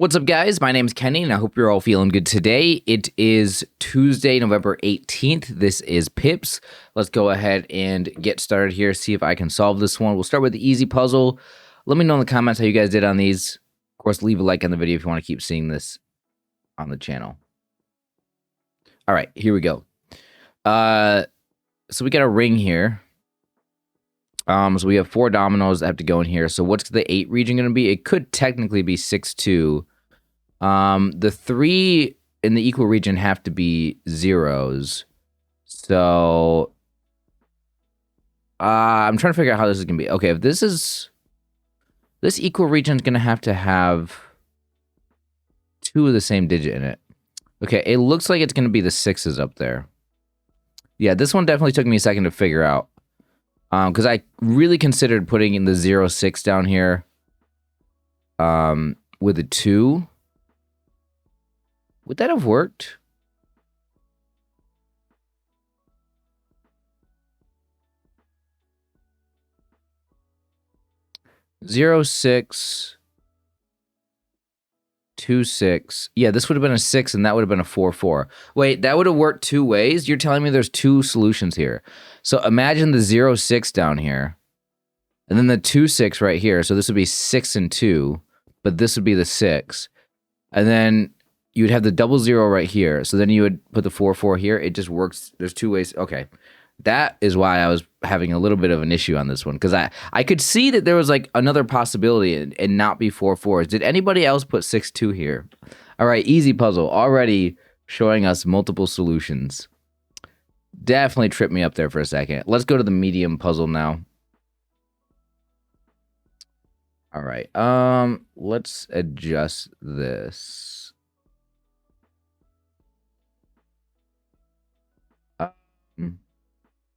What's up, guys? My name's Kenny, and I hope you're all feeling good today. It is Tuesday, November 18th. This is PIPS. Let's go ahead and get started here, see if I can solve this one. We'll start with the easy puzzle. Let me know in the comments how you guys did on these. Of course, leave a like on the video if you want to keep seeing this on the channel. All right, here we go. So we got a ring here. So we have 4 dominoes that have to go in here. So what's the 8 region going to be? It could technically be 6-2. The 3 in the equal region have to be zeros. So I'm trying to figure out how this is going to be. Okay, if this equal region is going to have 2 of the same digit in it. Okay, it looks like it's going to be the 6s up there. Yeah, this one definitely took me a second to figure out. Because I really considered putting in the 0-6 down here with a 2. Would that have worked? Zero, 6, 2, 6. Yeah, this would have been a 6, and that would have been a 4-4. Wait, that would have worked 2 ways? You're telling me there's 2 solutions here. So imagine the 0-6 down here, and then the 2-6 right here. So this would be 6 and 2, but this would be the 6. And then you'd have the 0-0 right here. So then you would put the 4-4 here. It just works. There's 2 ways. Okay. That is why I was having a little bit of an issue on this one, because I could see that there was like another possibility and not be 4-4s. Did anybody else put 6-2 here? All right, easy puzzle. Already showing us multiple solutions. Definitely tripped me up there for a second. Let's go to the medium puzzle now. All right, let's adjust this.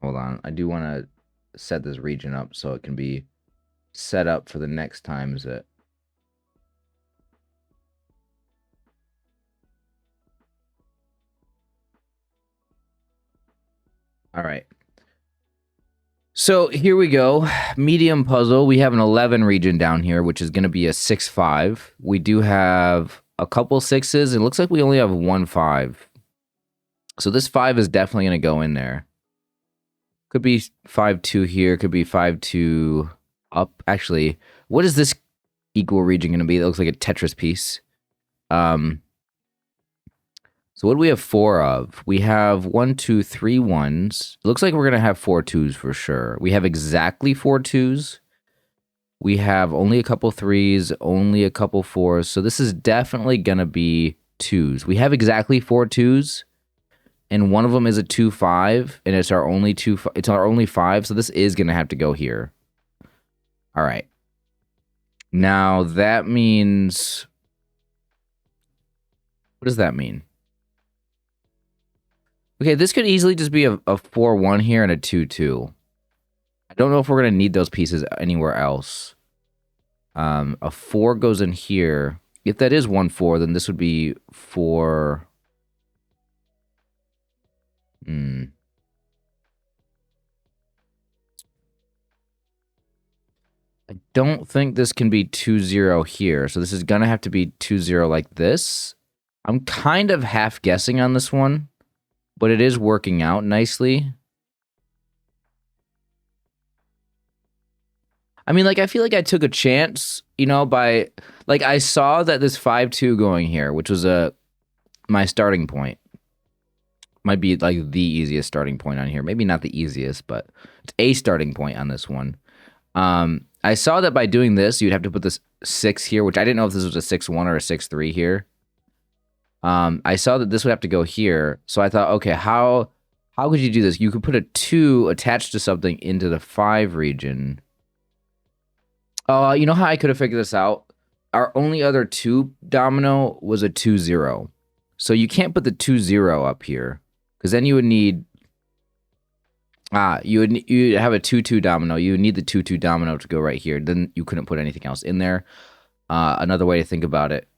Hold on, I do want to set this region up so it can be set up for the next times that... All right. So here we go. Medium puzzle. We have an 11 region down here, which is going to be a 6-5. We do have a couple 6s. It looks like we only have 1 5. So this 5 is definitely going to go in there. Could be 5-2 here. Could be 5-2 up. Actually, what is this equal region going to be? It looks like a Tetris piece. So what do we have 4 of? We have 1, 2, 3 1s. It looks like we're going to have 4 2s for sure. We have exactly 4 2s. We have only a couple 3s, only a couple 4s. So this is definitely going to be 2s. We have exactly 4 2s. And one of them is a 2-5, and it's our only 5, so this is going to have to go here. All right. Now, that means... What does that mean? Okay, this could easily just be a 4-1 here and a 2-2. I don't know if we're going to need those pieces anywhere else. A 4 goes in here. If that is 1-4, then this would be 4... I don't think this can be 2-0 here. So this is going to have to be 2-0 like this. I'm kind of half guessing on this one, but it is working out nicely. I mean, like, I feel like I took a chance, you know, by, like, I saw that this 5-2 going here, which was my starting point. Might be like the easiest starting point on here. Maybe not the easiest, but it's a starting point on this one. I saw that by doing this, you'd have to put this 6 here, which I didn't know if this was a 6-1 or a 6-3 here. I saw that this would have to go here. So I thought, okay, how could you do this? You could put a 2 attached to something into the 5 region. You know how I could have figured this out? Our only other 2 domino was a 2-0. So you can't put the 2-0 up here. Because then you would need, you'd have a 2-2 domino. You would need the 2-2 domino to go right here. Then you couldn't put anything else in there. Another way to think about it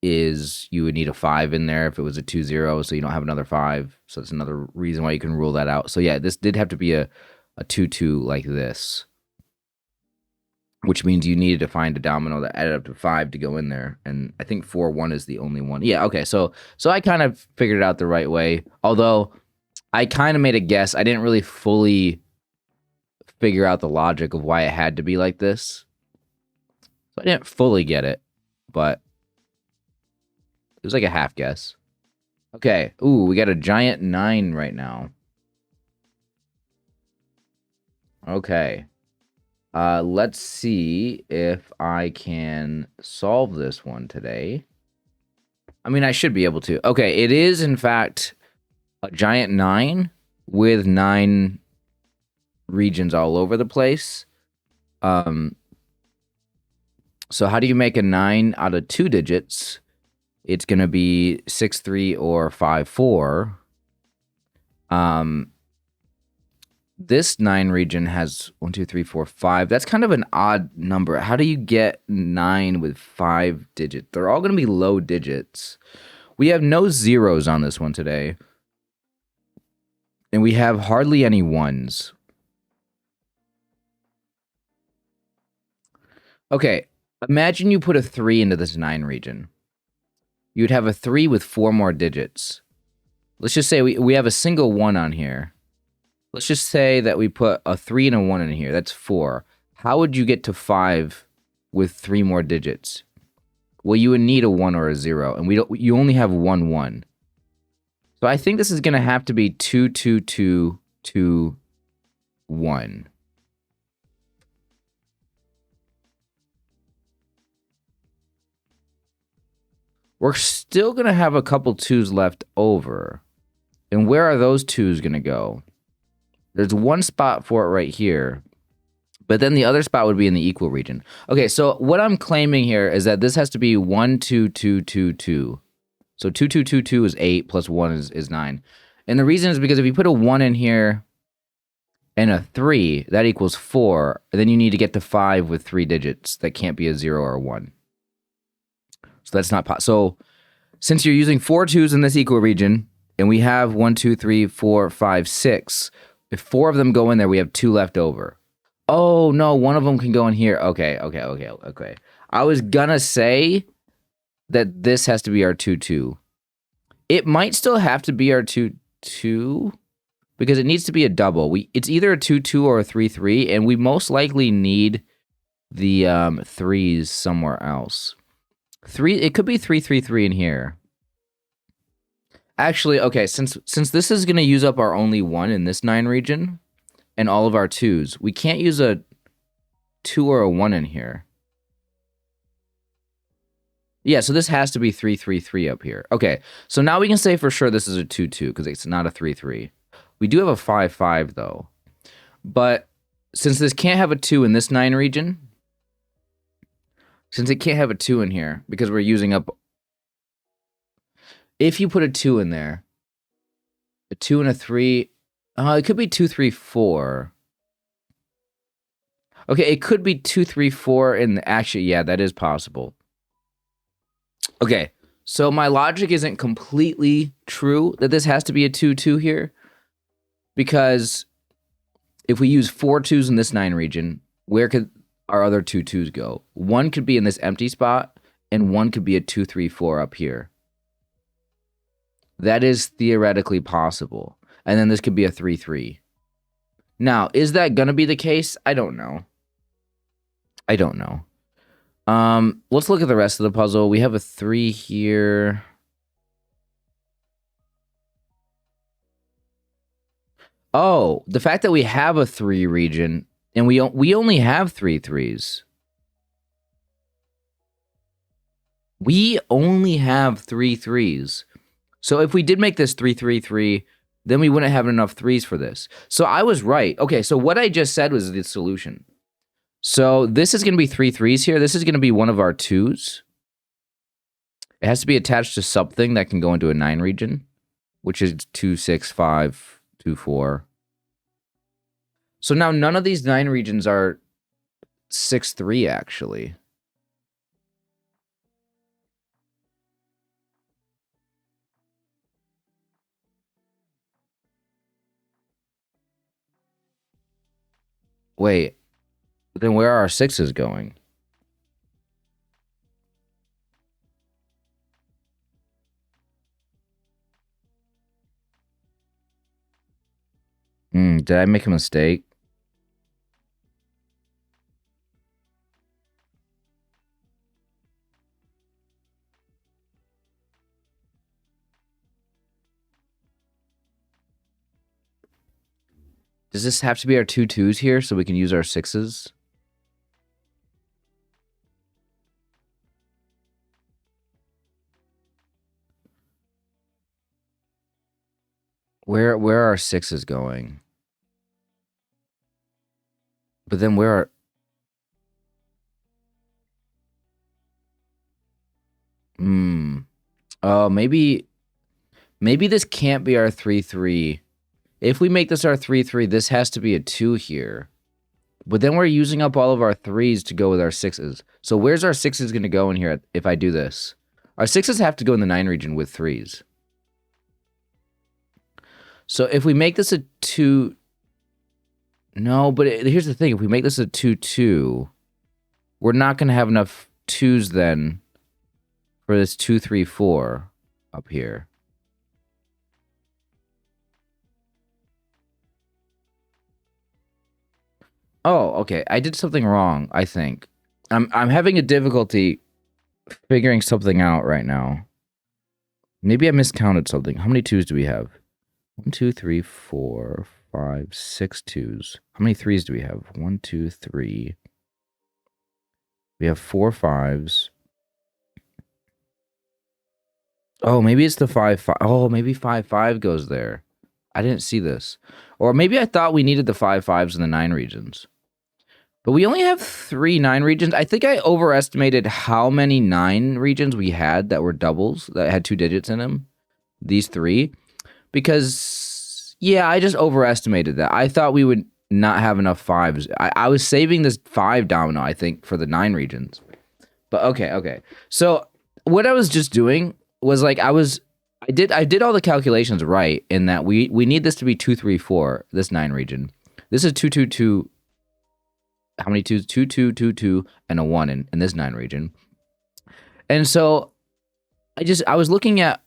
is you would need a 5 in there if it was a 2-0, so you don't have another 5. So that's another reason why you can rule that out. So yeah, this did have to be a 2-2 like this. which means you needed to find a domino that added up to 5 to go in there. And I think 4, 1 is the only one. Yeah, okay. So I kind of figured it out the right way. Although I kind of made a guess. I didn't really fully figure out the logic of why it had to be like this. So I didn't fully get it, but it was like a half guess. Okay. Ooh, we got a giant 9 right now. Okay. Let's see if I can solve this one today. I mean, I should be able to. Okay, it is, in fact, a giant 9 with 9 regions all over the place. So how do you make a 9 out of 2 digits? It's going to be 6, 3, or 5, 4. This 9 region has 1, 2, 3, 4, 5. That's kind of an odd number. How do you get 9 with 5 digits? They're all going to be low digits. We have no zeros on this one today. And we have hardly any ones. Okay, imagine you put a 3 into this 9 region. You'd have a 3 with 4 more digits. Let's just say we have a single 1 on here. Let's just say that we put a 3 and a 1 in here. That's 4. How would you get to 5 with 3 more digits? Well, you would need a 1 or a 0, and you only have 1 1. So I think this is going to have to be 2 2 2 2 1. We're still going to have a couple 2s left over. And where are those 2s going to go? There's one spot for it right here. But then the other spot would be in the equal region. Okay, so what I'm claiming here is that this has to be 1 2 2 2 2. So 2 2 2 2 is 8 plus 1 is 9. And the reason is because if you put a 1 in here and a 3, that equals 4. And then you need to get to 5 with 3 digits. That can't be a 0 or a 1. So that's not possible. So since you're using 4 2s in this equal region, and we have 1, 2, 3, 4, 5, 6, if 4 of them go in there, we have 2 left over. Oh, no, one of them can go in here. Okay. I was gonna say that this has to be our 2 2. It might still have to be our 2 2 because it needs to be a double. It's either a 2 2 or a 3 3, and we most likely need the 3s somewhere else. It could be 3 3 3 in here. Actually, okay, since this is going to use up our only 1 in this 9 region and all of our 2s, we can't use a 2 or a 1 in here. Yeah, so this has to be 3 3 3 up here. Okay, so now we can say for sure this is a 2 2 because it's not a 3 3. We do have a 5 5 though. But since this can't have a 2 in this 9 region, since it can't have a 2 in here because we're using up... If you put a 2 in there, a 2 and a 3, it could be 2 3 4. Okay, it could be 2 3 4 and actually, yeah, that is possible. Okay, so my logic isn't completely true that this has to be a 2 2 here, because if we use 4 2s in this 9 region, where could our other 2 2s go? One could be in this empty spot, and one could be a 2 3 4 up here. That is theoretically possible. And then this could be a 3 3. Now, is that going to be the case? I don't know. Let's look at the rest of the puzzle. We have a 3 here. Oh, the fact that we have a 3 region and we only have 3 3s. We only have 3 3s. So if we did make this 3 3 3, then we wouldn't have enough 3s for this. So I was right. Okay, so what I just said was the solution. So this is going to be 3 3s here. This is going to be one of our 2s. It has to be attached to something that can go into a 9 region, which is 2 6 5 2 4. So now none of these 9 regions are 6 3 actually. Wait. Then where are our 6s going? Did I make a mistake? Does this have to be our 2-2s here so we can use our 6s? Where are our 6s going? But then where are... Oh, maybe this can't be our 3-3. If we make this our 3-3, this has to be a 2 here. But then we're using up all of our 3s to go with our 6s. So where's our 6s going to go in here if I do this? Our 6s have to go in the 9 region with 3s. So if we make this a 2... No, but here's the thing. If we make this a 2-2, we're not going to have enough 2s then for this 2-3-4 up here. Oh, okay. I did something wrong, I think. I'm having a difficulty figuring something out right now. Maybe I miscounted something. How many 2s do we have? 1, 2, 3, 4, 5, 6 2s. How many 3s do we have? 1, 2, 3. We have 4 5s. Oh, maybe it's the 5-5. Oh, maybe 5-5 goes there. I didn't see this. Or maybe I thought we needed the 5-5s in the 9 regions. But we only have 3 9 regions. I think I overestimated how many 9 regions we had that were doubles, that had 2 digits in them. These 3. Because, yeah, I just overestimated that. I thought we would not have enough 5s. I was saving this 5 domino, I think, for the 9 regions. But okay. So what I was just doing was like I did all the calculations right in that we need this to be 2 3 4, this 9 region. This is 2 2 2. How many 2s? 2 2 2 2 and a 1 in this 9 region. And so I was looking at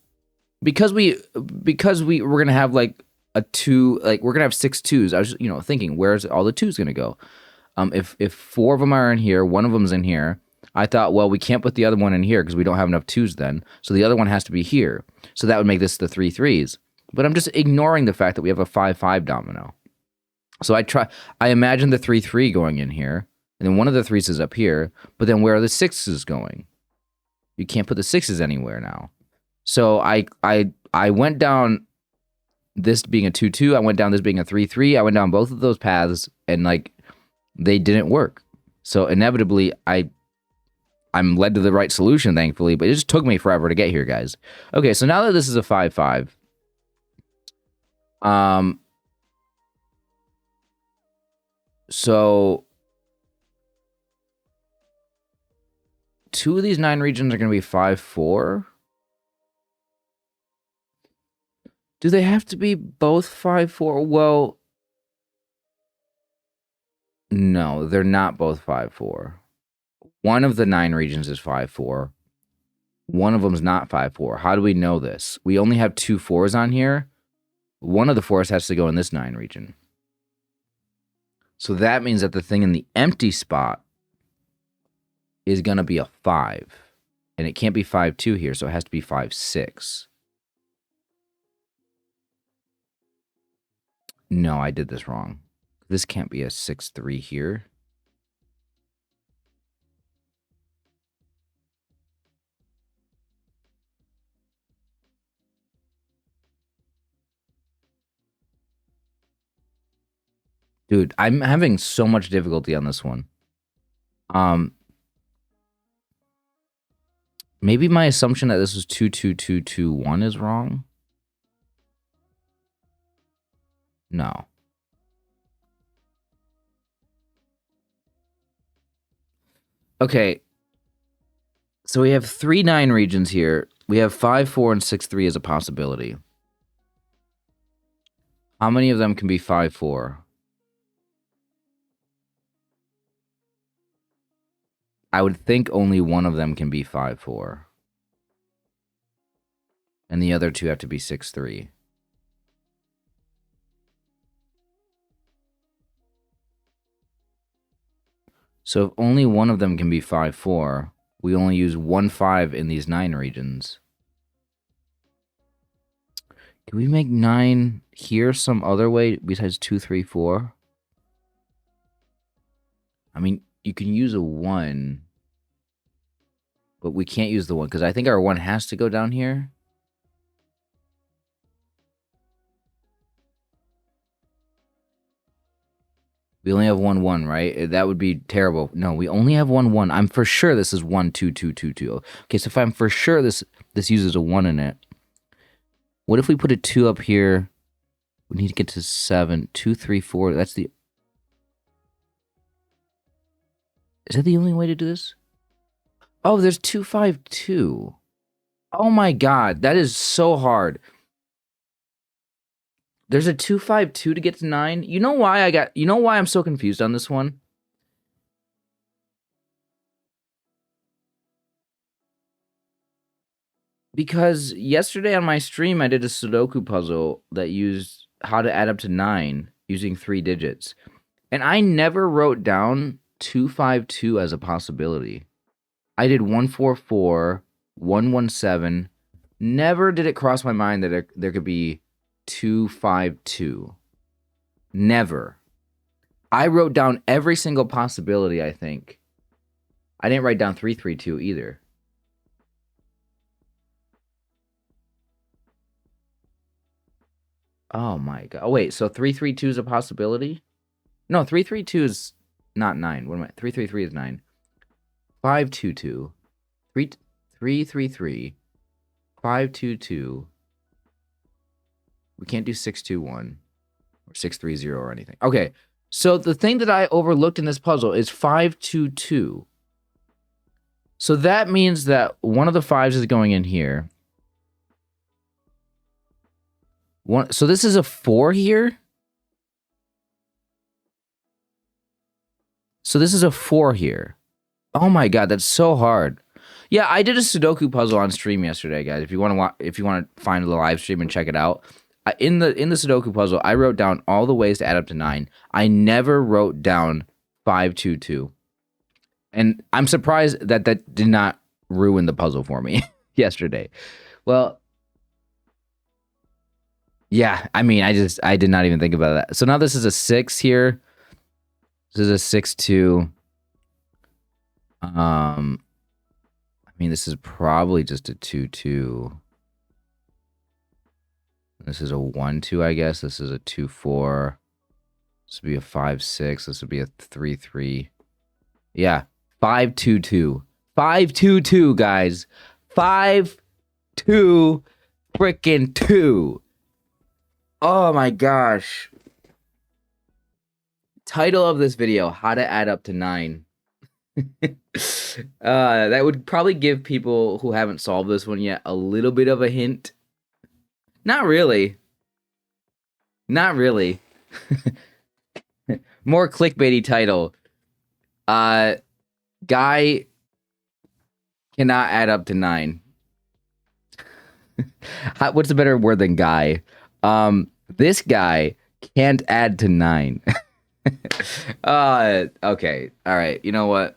because we were gonna have like a 2, like we're gonna have 6 2s. I was thinking, where's all the 2s gonna go? If 4 of them are in here, 1 of them's in here. I thought, well, we can't put the other one in here because we don't have enough 2s then. So the other one has to be here. So that would make this the 3 3s. But I'm just ignoring the fact that we have a 5-5 domino. So I imagine the 3-3 going in here, and then one of the 3s is up here, but then where are the 6s going? You can't put the 6s anywhere now. So I went down this being a 2-2, I went down this being a 3-3, I went down both of those paths, and like they didn't work. So inevitably I'm led to the right solution, thankfully, but it just took me forever to get here, guys. Okay, so now that this is a 5-5, so 2 of these 9 regions are going to be 5-4. Do they have to be both 5-4? Well, no, they're not both 5-4. One of the 9 regions is 5-4. One of them's not 5-4. How do we know this? We only have 2 4s on here. One of the 4s has to go in this 9 region. So that means that the thing in the empty spot is going to be a 5. And it can't be 5-2 here, so it has to be 5-6. No, I did this wrong. This can't be a 6-3 here. Dude, I'm having so much difficulty on this one. Maybe my assumption that this was 2-2-2-2-1 is wrong. No. Okay. So we have 3 9 regions here. We have 5-4 and 6-3 as a possibility. How many of them can be 5-4? I would think only one of them can be 5-4. And the other two have to be 6-3. So if only one of them can be 5-4, we only use 1-5 in these 9 regions. Can we make 9 here some other way besides 2, 3, 4? I mean, you can use a 1, but we can't use the 1 because I think our 1 has to go down here. We only have 1, 1, right? That would be terrible. No, we only have 1, 1. I'm for sure this is 1, 2, 2, 2, 2. Okay, so if I'm for sure this uses a 1 in it, what if we put a 2 up here? We need to get to 7. 2, 3, 4. That's the... Is that the only way to do this? Oh, there's 2, 5, 2. Oh my god, that is so hard. There's a 2, 5, 2 to get to 9. You know why I'm so confused on this one? Because yesterday on my stream, I did a Sudoku puzzle that used how to add up to 9 using 3 digits. And I never wrote down 2, 5, 2 as a possibility. I did 1, 4, 4, 1, 1, 7. Never did it cross my mind that there could be 2, 5, 2. Never. I wrote down every single possibility, I think. I didn't write down 3, 3, 2 either. Oh my god. Oh, wait, so 3, 3, 2 is a possibility? No, 3, 3, 2 is not 9. What am I? 3, 3, 3 is 9. 5, 2, 2. 3, 3, 3, 3. 5, 2, 2. We can't do 6, 2, 1. Or 6, 3, 0 or anything. Okay, so the thing that I overlooked in this puzzle is 5, 2, 2. So that means that one of the 5s is going in here. So this is a 4 here. So this is a 4 here. Oh my god, that's so hard. Yeah, I did a Sudoku puzzle on stream yesterday, guys. If you want to find the live stream and check it out, in the Sudoku puzzle, I wrote down all the ways to add up to 9. I never wrote down 5, 2, 2. And I'm surprised that did not ruin the puzzle for me yesterday. Well, yeah, I mean, I did not even think about that. So now this is a 6 here. This is a 6, 2. I mean, this is probably just a 2, 2. This is a 1, 2, I guess. This is a 2, 4. This would be a 5, 6. This would be a 3, 3. Yeah, 5, 2, 2. 5, 2, 2, guys. 5, 2, freaking 2. Oh my gosh. Title of this video, how to add up to 9. That would probably give people who haven't solved this one yet a little bit of a hint. Not really. Not really. More clickbaity title. Guy cannot add up to 9. What's a better word than guy? This guy can't add to 9. Okay. All right. You know what?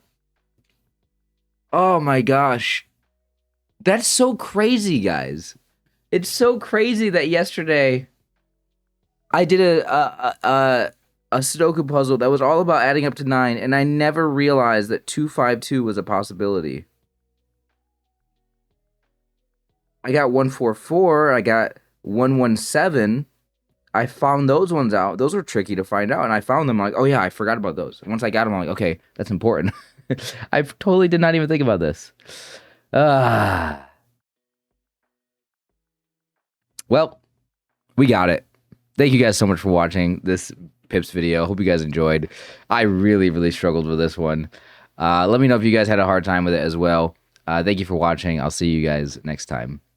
Oh my gosh. That's so crazy, guys. It's so crazy that yesterday I did a Sudoku puzzle that was all about adding up to 9, and I never realized that 2, 5, 2 was a possibility. I got 1, 4, 4. I got 1, 1, 7. I found those ones out. Those were tricky to find out, and I found them like, oh yeah, I forgot about those. And once I got them, I'm like, okay, that's important. I totally did not even think about this. Well, we got it. Thank you guys so much for watching this Pips video. Hope you guys enjoyed. I really, really struggled with this one. Let me know if you guys had a hard time with it as well. Thank you for watching. I'll see you guys next time.